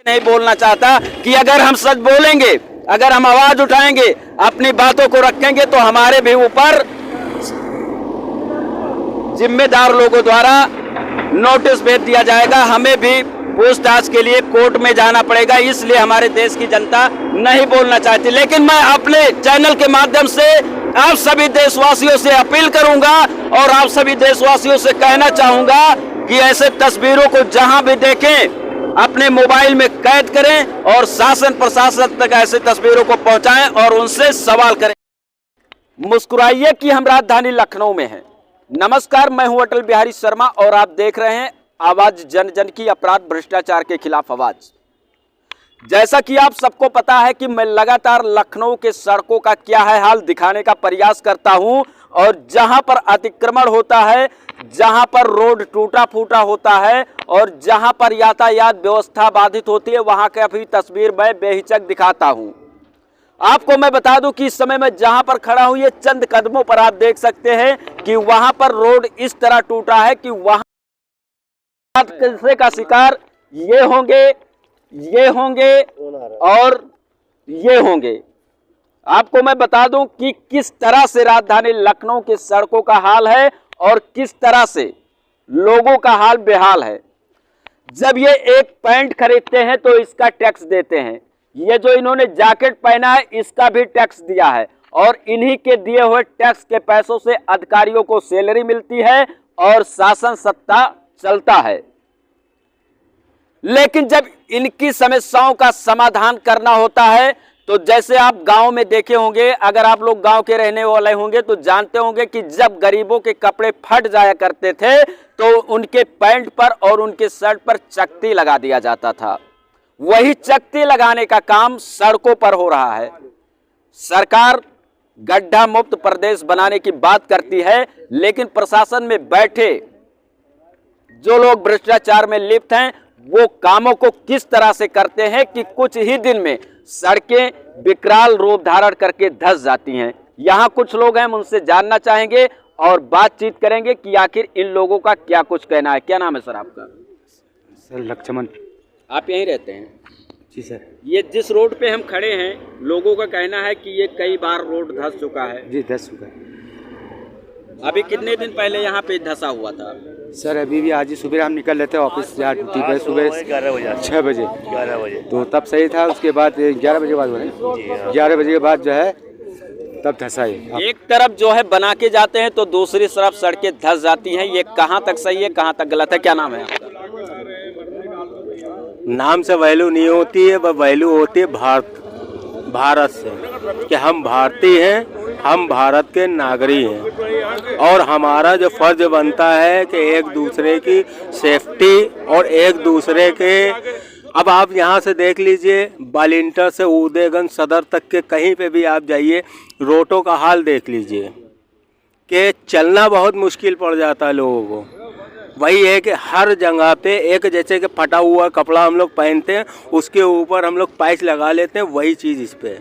नहीं बोलना चाहता कि अगर हम सच बोलेंगे, अगर हम आवाज उठाएंगे, अपनी बातों को रखेंगे तो हमारे भी ऊपर जिम्मेदार लोगों द्वारा नोटिस भेज दिया जाएगा, हमें भी पूछताछ के लिए कोर्ट में जाना पड़ेगा। इसलिए हमारे देश की जनता नहीं बोलना चाहती। लेकिन मैं अपने चैनल के माध्यम से आप सभी देशवासियों से अपील करूंगा और आप सभी देशवासियों से कहना चाहूंगा कि ऐसे तस्वीरों को जहां भी देखें अपने मोबाइल में कैद करें और शासन प्रशासन तक ऐसे तस्वीरों को पहुंचाएं और उनसे सवाल करें। मुस्कुराइए कि हम राजधानी लखनऊ में हैं। नमस्कार, मैं हूं अटल बिहारी शर्मा और आप देख रहे हैं आवाज जन जन की, अपराध भ्रष्टाचार के खिलाफ आवाज। जैसा कि आप सबको पता है कि मैं लगातार लखनऊ के सड़कों का क्या है हाल दिखाने का प्रयास करता हूं और जहां पर अतिक्रमण होता है, जहां पर रोड टूटा फूटा होता है और जहां पर यातायात व्यवस्था बाधित होती है, वहां की भी तस्वीर मैं बेहिचक दिखाता हूं। आपको मैं बता दूं कि इस समय मैं जहां पर खड़ा हूं, ये चंद कदमों पर आप देख सकते हैं कि वहां पर रोड इस तरह टूटा है कि वहां हादसे का शिकार ये होंगे और ये होंगे। आपको मैं बता दूं कि किस तरह से राजधानी लखनऊ के सड़कों का हाल है और किस तरह से लोगों का हाल बेहाल है। जब ये एक पैंट खरीदते हैं तो इसका टैक्स देते हैं, ये जो इन्होंने जैकेट पहना है इसका भी टैक्स दिया है और इन्हीं के दिए हुए टैक्स के पैसों से अधिकारियों को सैलरी मिलती है और शासन सत्ता चलता है। लेकिन जब इनकी समस्याओं का समाधान करना होता है तो जैसे आप गांव में देखे होंगे, अगर आप लोग गांव के रहने वाले होंगे तो जानते होंगे कि जब गरीबों के कपड़े फट जाया करते थे तो उनके पैंट पर और उनके शर्ट पर चकती लगा दिया जाता था। वही चकती लगाने का काम सड़कों पर हो रहा है। सरकार गड्ढा मुक्त प्रदेश बनाने की बात करती है, लेकिन प्रशासन में बैठे जो लोग भ्रष्टाचार में लिप्त हैं वो कामों को किस तरह से करते हैं कि कुछ ही दिन में सड़कें विकराल रूप धारण करके धंस जाती हैं। यहाँ कुछ लोग हैं, हम उनसे जानना चाहेंगे और बातचीत करेंगे कि आखिर इन लोगों का क्या कुछ कहना है। क्या नाम है सर आपका? सर लक्ष्मण। आप यहीं रहते हैं? जी सर। ये जिस रोड पे हम खड़े हैं, लोगों का कहना है कि ये कई बार रोड धंस चुका है। जी धंस चुका है। अभी कितने दिन पहले यहाँ पे धंसा हुआ था? सर अभी भी आज ही सुबह हम निकल रहे थे ऑफिस से, ड्यूटी पे सुबह 6 बजे 11 बजे तो तब सही था। उसके बाद 11 बजे बाद 11 बजे के बाद जो है तब धंसा है। एक तरफ जो है बना के जाते हैं तो दूसरी तरफ सड़कें धंस जाती हैं। ये कहाँ तक सही है, कहाँ तक गलत है? क्या नाम है आपका? नाम से वैल्यू नहीं होती है, वह वैल्यू होती है भारत से, कि हम भारतीय हैं, हम भारत के नागरिक हैं और हमारा जो फर्ज बनता है कि एक दूसरे की सेफ्टी और एक दूसरे के, अब आप यहाँ से देख लीजिए बालिंटर से उदयगंज सदर तक के कहीं पे भी आप जाइए, रोडों का हाल देख लीजिए कि चलना बहुत मुश्किल पड़ जाता है लोगों को। वही है कि हर जगह पे एक जैसे कि फटा हुआ कपड़ा हम लोग पहनते हैं, उसके ऊपर हम लोग पैच लगा लेते हैं, वही चीज़ इस पे।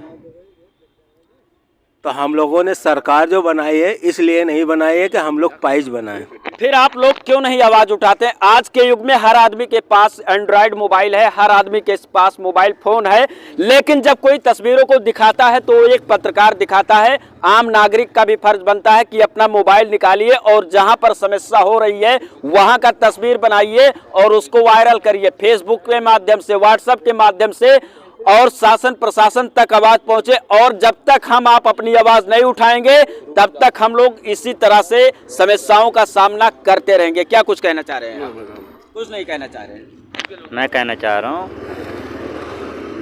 तो हम लोगों ने सरकार जो बनाई है इसलिए नहीं बनाई है कि हम लोग पैच बनाएं। फिर आप लोग क्यों नहीं आवाज उठाते हैं? आज के युग में हर आदमी के पास एंड्रॉयड मोबाइल है, हर आदमी के पास मोबाइल फोन है, लेकिन जब कोई तस्वीरों को दिखाता है तो एक पत्रकार दिखाता है, आम नागरिक का भी फर्ज बनता है कि अपना मोबाइल निकालिए और जहां पर समस्या हो रही है वहां का तस्वीर बनाइए और उसको वायरल करिए फेसबुक के माध्यम से, व्हाट्सएप के माध्यम से, और शासन प्रशासन तक आवाज पहुंचे। और जब तक हम आप अपनी आवाज नहीं उठाएंगे तब तक हम लोग इसी तरह से समस्याओं का सामना करते रहेंगे। क्या कुछ कहना चाह रहे हैं? कुछ नहीं कहना चाह रहे हैं? मैं कहना चाह रहा हूँ,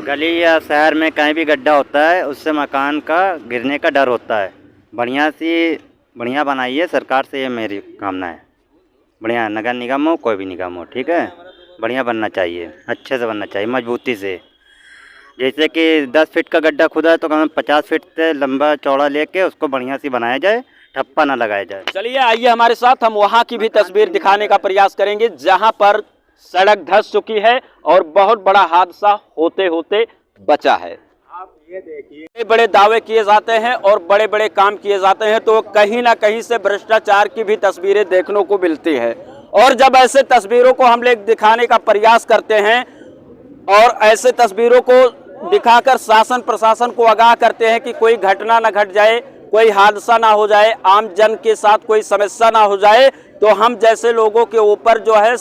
गली या शहर में कहीं भी गड्ढा होता है उससे मकान का गिरने का डर होता है। बढ़िया बनाइए, सरकार से ये मेरी कामना है। बढ़िया नगर निगम हो, कोई भी निगम हो, ठीक है, बढ़िया बनना चाहिए, अच्छे से बनना चाहिए, मजबूती से। जैसे कि 10 फीट का गड्ढा खुदा है तो कम 50 फीट से लंबा चौड़ा लेके उसको बढ़िया सी बनाया जाए, ठप्पा ना लगाया जाए। चलिए आइए हमारे साथ, हम वहाँ की भी तस्वीर दिखाने का प्रयास करेंगे जहाँ पर सड़क धंस चुकी है और बहुत बड़ा हादसा होते होते बचा है। आप ये देखिए, बड़े बड़े दावे किए जाते हैं और बड़े बड़े काम किए जाते हैं तो कहीं ना कहीं से भ्रष्टाचार की भी तस्वीरें देखने को मिलती है। और जब ऐसे तस्वीरों को हम लोग दिखाने का प्रयास करते हैं और ऐसे तस्वीरों को दिखाकर शासन प्रशासन को आगाह करते हैं कि कोई घटना न घट जाए, कोई हादसा ना हो जाए, आम जन के साथ कोई समस्या ना हो जाए, तो हम जैसे लोगों के ऊपर जो है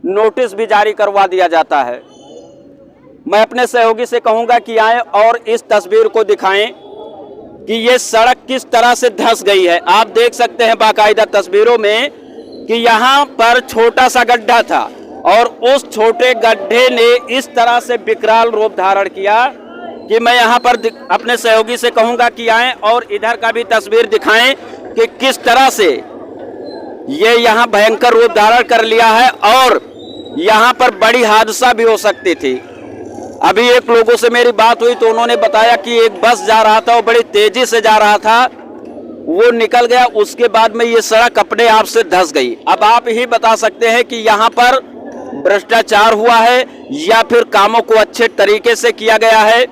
नोटिस भी जारी करवा दिया जाता है। मैं अपने सहयोगी से कहूंगा कि आए और इस तस्वीर को दिखाएं कि ये सड़क किस तरह से धंस गई है। आप देख सकते हैं बाकायदा तस्वीरों में कि यहाँ पर छोटा सा गड्ढा था और उस छोटे गड्ढे ने इस तरह से विकराल रूप धारण किया कि मैं यहाँ पर अपने सहयोगी से कहूंगा कि आए और इधर का भी तस्वीर दिखाएं कि किस तरह से ये यहाँ भयंकर रूप धारण कर लिया है और यहाँ पर बड़ी हादसा भी हो सकती थी। अभी एक लोगों से मेरी बात हुई तो उन्होंने बताया कि एक बस जा रहा था, वो बड़ी तेजी से जा रहा था, वो निकल गया, उसके बाद में ये सड़क अपने आप से धंस गई। अब आप ही बता सकते हैं कि यहाँ पर भ्रष्टाचार हुआ है या फिर कामों को अच्छे तरीके से किया गया है।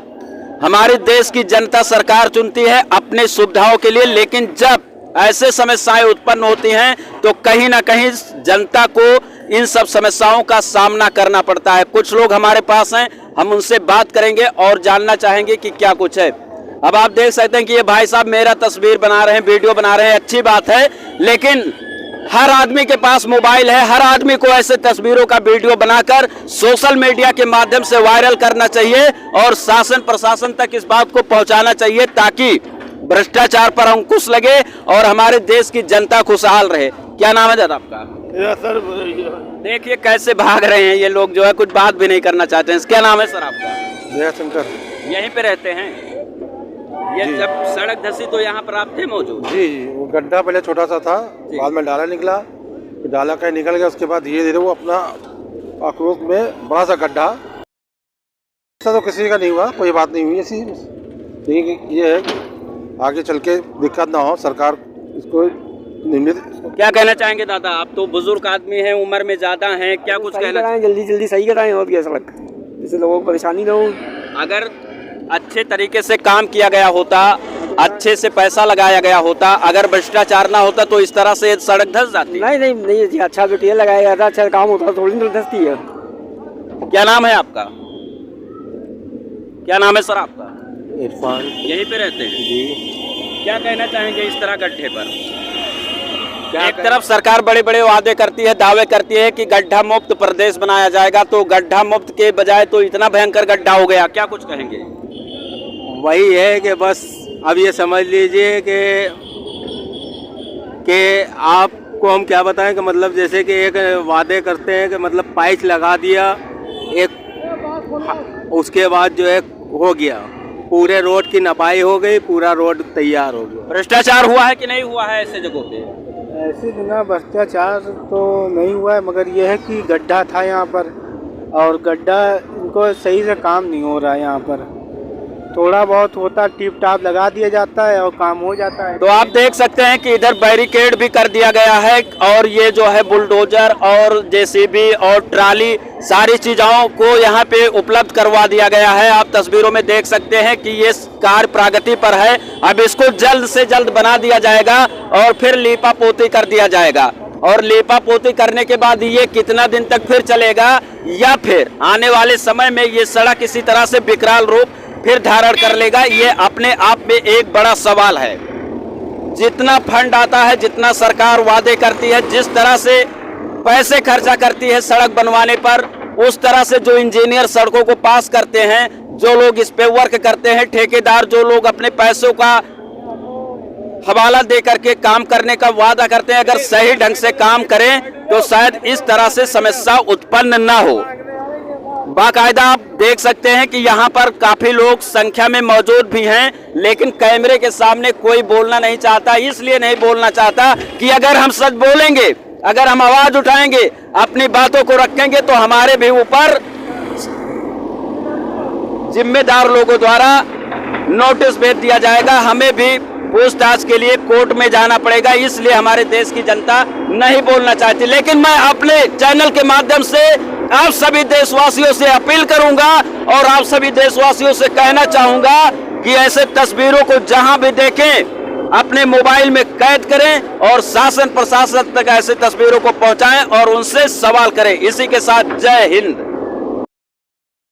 हमारे देश की जनता सरकार चुनती है अपने सुविधाओं के लिए, लेकिन जब ऐसे समस्याएं उत्पन्न होती हैं तो कहीं ना कहीं जनता को इन सब समस्याओं का सामना करना पड़ता है। कुछ लोग हमारे पास हैं, हम उनसे बात करेंगे और जानना चाहेंगे कि क्या कुछ है। अब आप देख सकते हैं कि ये भाई साहब मेरा तस्वीर बना रहे हैं, वीडियो बना रहे हैं, अच्छी बात है, लेकिन हर आदमी के पास मोबाइल है, हर आदमी को ऐसे तस्वीरों का वीडियो बनाकर सोशल मीडिया के माध्यम से वायरल करना चाहिए और शासन प्रशासन तक इस बात को पहुंचाना चाहिए ताकि भ्रष्टाचार पर अंकुश लगे और हमारे देश की जनता खुशहाल रहे। क्या नाम है दादा आपका? सर देखिए कैसे भाग रहे हैं ये लोग, जो है कुछ बात भी नहीं करना चाहते हैं। क्या नाम है सर आपका? मेरा शंकर। यहीं पे रहते हैं? ये जब सड़क धंसी तो यहाँ पर आप थे मौजूद? जी जी, वो गड्ढा पहले छोटा सा था, बाद में डाला निकला, डाला कहीं निकल गया, उसके बाद धीरे धीरे वो अपना आक्रोश में बड़ा सा गड्ढा। ऐसा तो किसी का नहीं हुआ, कोई बात नहीं हुई ऐसी, लेकिन ये है आगे चल के दिक्कत ना हो, सरकार इसको नियमित। क्या कहना चाहेंगे दादा? आप तो बुजुर्ग आदमी हैं, उम्र में ज्यादा हैं, क्या कुछ कहना चाहेंगे? जल्दी जल्दी सही कराएं और क्या सड़क, जिससे लोगों को परेशानी ना हो। अगर अच्छे तरीके से काम किया गया होता, अच्छे से पैसा लगाया गया होता, अगर भ्रष्टाचार ना होता तो इस तरह से सड़क धंस जाती? नहीं नहीं नहीं जी, अच्छा मटेरियल लगाया गया था, अच्छा काम होता, थोड़ी ना धंसती है। क्या नाम है आपका? क्या नाम है सर आपका? इरफान। यहीं पे रहते हैं जी। क्या कहना चाहेंगे इस तरह गड्ढे पर? एक तरफ सरकार बड़े बड़े वादे करती है, दावे करती है कि गड्ढा मुक्त प्रदेश बनाया जाएगा, तो गड्ढा मुक्त के बजाय तो इतना भयंकर गड्ढा हो गया। क्या कुछ कहेंगे? वही है कि बस अब ये समझ लीजिए कि आपको हम क्या बताएं कि मतलब जैसे कि एक वादे करते हैं कि मतलब पाइप लगा दिया एक, उसके बाद जो है हो गया, पूरे रोड की नपाई हो गई, पूरा रोड तैयार हो गया। भ्रष्टाचार हुआ है कि नहीं हुआ है ऐसे जगहों पे? ऐसे बिना भ्रष्टाचार तो नहीं हुआ है, मगर यह है कि गड्ढा था यहाँ पर और गड्ढा इनको सही से काम नहीं हो रहा है। यहाँ पर थोड़ा बहुत होता, टिप टाप लगा दिया जाता है और काम हो जाता है। तो आप देख सकते हैं कि इधर बैरिकेड भी कर दिया गया है और ये जो है बुलडोजर और जेसीबी और ट्राली सारी चीजों को यहाँ पे उपलब्ध करवा दिया गया है। आप तस्वीरों में देख सकते हैं कि ये कार्य प्रगति पर है। अब इसको जल्द से जल्द बना दिया जाएगा और फिर लीपा पोती कर दिया जाएगा, और लीपा पोती करने के बाद ये कितना दिन तक फिर चलेगा या फिर आने वाले समय में ये सड़क इसी तरह से विकराल रूप फिर धारण कर लेगा, ये अपने आप में एक बड़ा सवाल है। जितना फंड आता है, जितना सरकार वादे करती है, जिस तरह से पैसे खर्चा करती है सड़क बनवाने पर, उस तरह से जो इंजीनियर सड़कों को पास करते हैं, जो लोग इस पे वर्क करते हैं, ठेकेदार जो लोग अपने पैसों का हवाला दे करके काम करने का वादा करते हैं, अगर सही ढंग से काम करें तो शायद इस तरह से समस्या उत्पन्न ना हो। बाकायदा आप देख सकते हैं कि यहाँ पर काफी लोग संख्या में मौजूद भी हैं, लेकिन कैमरे के सामने कोई बोलना नहीं चाहता। इसलिए नहीं बोलना चाहता कि अगर हम सच बोलेंगे, अगर हम आवाज उठाएंगे, अपनी बातों को रखेंगे, तो हमारे भी ऊपर जिम्मेदार लोगों द्वारा नोटिस भेज दिया जाएगा, हमें भी पूछताछ के लिए कोर्ट में जाना पड़ेगा। इसलिए हमारे देश की जनता नहीं बोलना चाहती। लेकिन मैं अपने चैनल के माध्यम से आप सभी देशवासियों से अपील करूंगा और आप सभी देशवासियों से कहना चाहूंगा कि ऐसे तस्वीरों को जहां भी देखें अपने मोबाइल में कैद करें और शासन प्रशासन तक ऐसे तस्वीरों को पहुंचाएं और उनसे सवाल करें। इसी के साथ जय हिंद।